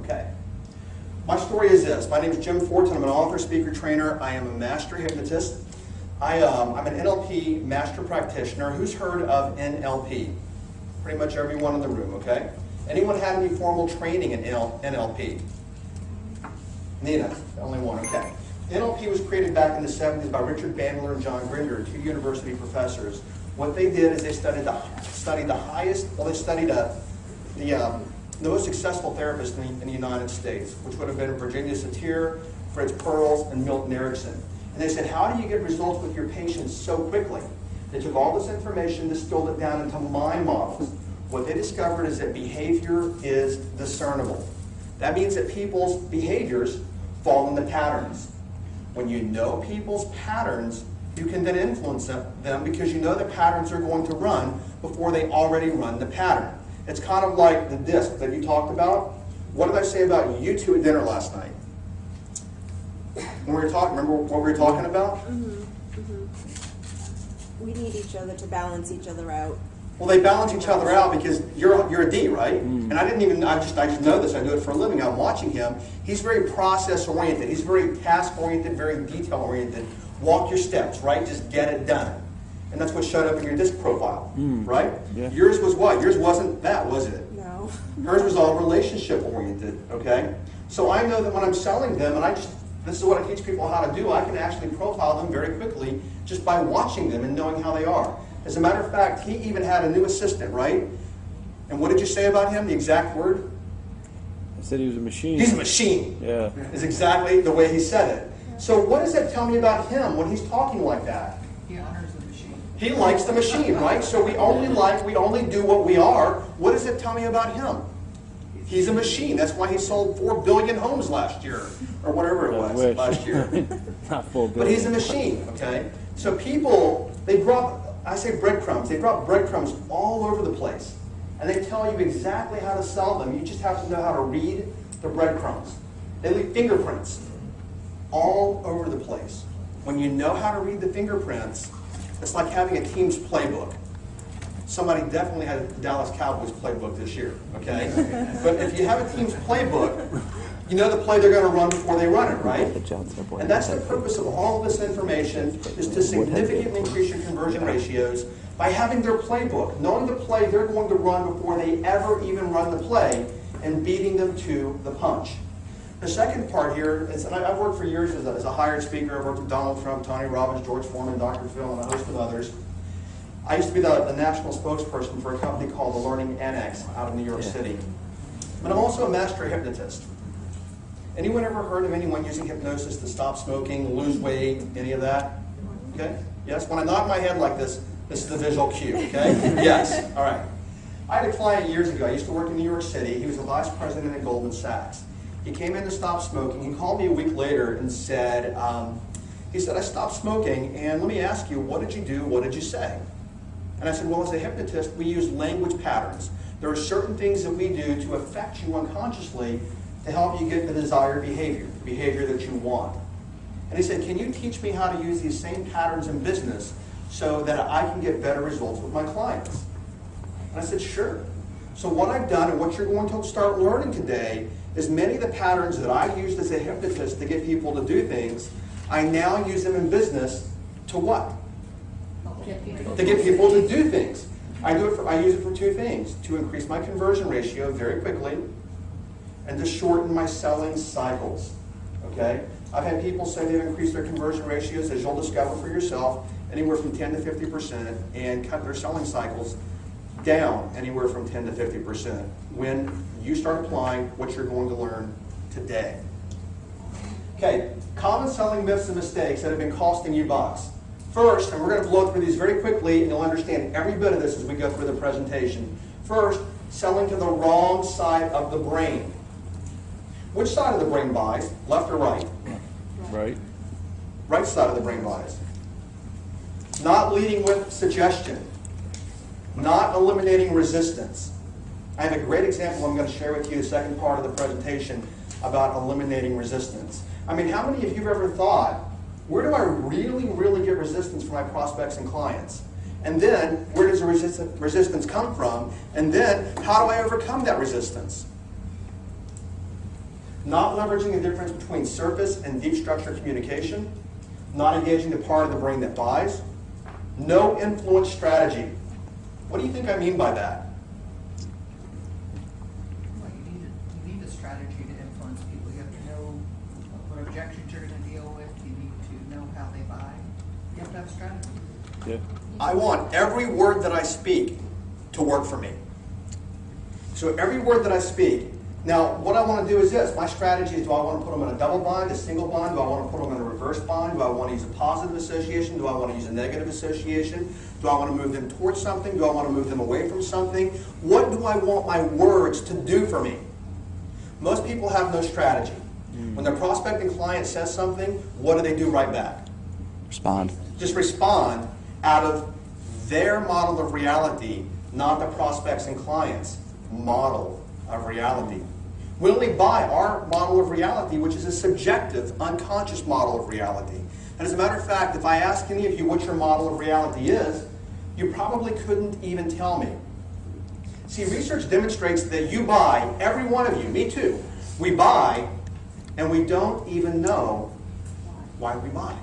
Okay. My story is this. My name is Jim Fortin. I'm an author, speaker, trainer. I am a master hypnotist. I'm an NLP master practitioner. Who's heard of NLP? Pretty much everyone in the room, okay? Anyone had any formal training in NLP? Nina, the only one, okay. NLP was created back in the 70s by Richard Bandler and John Grinder, two university professors. What they did is they studied the most successful therapists in the United States, which would have been Virginia Satir, Fritz Perls, and Milton Erickson. And they said, how do you get results with your patients so quickly? They took all this information, distilled it down into mind models. What they discovered is that behavior is discernible. That means that people's behaviors fall into patterns. When you know people's patterns, you can then influence them because you know the patterns are going to run before they already run the pattern. It's kind of like the disc that you talked about. What did I say about you two at dinner last night? When we were talking, remember what we were talking about? We need each other to balance each other out. Well, they balance each other out because you're a D, right? And I just know this. I do it for a living. I'm watching him. He's very process oriented. He's very task oriented, very detail oriented. Walk your steps, right? Just get it done. And that's what showed up in your disc profile, right? Yeah. Yours was what? Yours wasn't that, was it? No. Hers was all relationship oriented, okay? So I know that when I'm selling them, and this is what I teach people how to do, I can actually profile them very quickly just by watching them and knowing how they are. As a matter of fact, he even had a new assistant, right? And what did you say about him, the exact word? I said he was a machine. He's a machine. Yeah. Is exactly the way he said it. So what does that tell me about him when he's talking like that? He honors the machine. He likes the machine, right? So we only do what we are. What does it tell me about him? He's a machine. That's why he sold 4 billion homes last year, or whatever it was last year. Not 4 billion. But he's a machine, okay? So people, they drop, I say breadcrumbs, they drop breadcrumbs all over the place. And they tell you exactly how to sell them. You just have to know how to read the breadcrumbs. They leave fingerprints all over the place. When you know how to read the fingerprints, it's like having a team's playbook. Somebody definitely had a Dallas Cowboys playbook this year, okay? But if you have a team's playbook, you know the play they're going to run before they run it, right? And that's the purpose of all of this information, is to significantly increase your conversion ratios by having their playbook, knowing the play they're going to run before they ever even run the play, and beating them to the punch. The second part here is, and I've worked for years as a hired speaker. I've worked with Donald Trump, Tony Robbins, George Foreman, Dr. Phil, and a host of others. I used to be the national spokesperson for a company called the Learning Annex out of New York City. But I'm also a master hypnotist. Anyone ever heard of anyone using hypnosis to stop smoking, lose weight, any of that? Okay? Yes? When I nod my head like this is the visual cue, okay? Yes. All right. I had a client years ago. I used to work in New York City. He was a vice president at Goldman Sachs. He came in to stop smoking. He called me a week later and said, I stopped smoking, and let me ask you, what did you do? What did you say? And I said, well, as a hypnotist, we use language patterns. There are certain things that we do to affect you unconsciously to help you get the desired behavior, the behavior that you want. And he said, can you teach me how to use these same patterns in business so that I can get better results with my clients? And I said, sure. So what I've done and what you're going to start learning today is many of the patterns that I used as a hypnotist to get people to do things, I now use them in business to what? To get people to do things. I use it for two things: to increase my conversion ratio very quickly, and to shorten my selling cycles. Okay? I've had people say they've increased their conversion ratios, as you'll discover for yourself, anywhere from 10 to 50%, and cut their selling cycles down anywhere from 10 to 50% when you start applying what you're going to learn today. Okay, common selling myths and mistakes that have been costing you bucks. First, and we're going to blow through these very quickly, and you'll understand every bit of this as we go through the presentation. First, selling to the wrong side of the brain. Which side of the brain buys? Left or right? Right. Right side of the brain buys. Not leading with suggestion. Not eliminating resistance. I have a great example I'm going to share with you the second part of the presentation about eliminating resistance. I mean, how many of you have ever thought, where do I really get resistance from my prospects and clients? And then, where does the resistance come from? And then, how do I overcome that resistance? not leveraging the difference between surface and deep structure communication, not engaging the part of the brain that buys, no influence strategy. What do you think I mean by that? Well, you need a strategy to influence people. You have to know what objections you're going to deal with. You need to know how they buy. You have to have a strategy. Yeah. I want every word that I speak to work for me. So every word that I speak. Now, what I want to do is this. My strategy is, do I want to put them in a double bind, a single bind? Do I want to put them in a reverse bind? Do I want to use a positive association? Do I want to use a negative association? Do I want to move them towards something? Do I want to move them away from something? What do I want my words to do for me? Most people have no strategy. When their prospecting client says something, what do they do right back? Respond. Just respond out of their model of reality, not the prospects and clients' model of reality. We only buy our model of reality, which is a subjective, unconscious model of reality. And as a matter of fact, if I ask any of you what your model of reality is, you probably couldn't even tell me. See, research demonstrates that you buy, every one of you, me too, we buy, and we don't even know why we buy.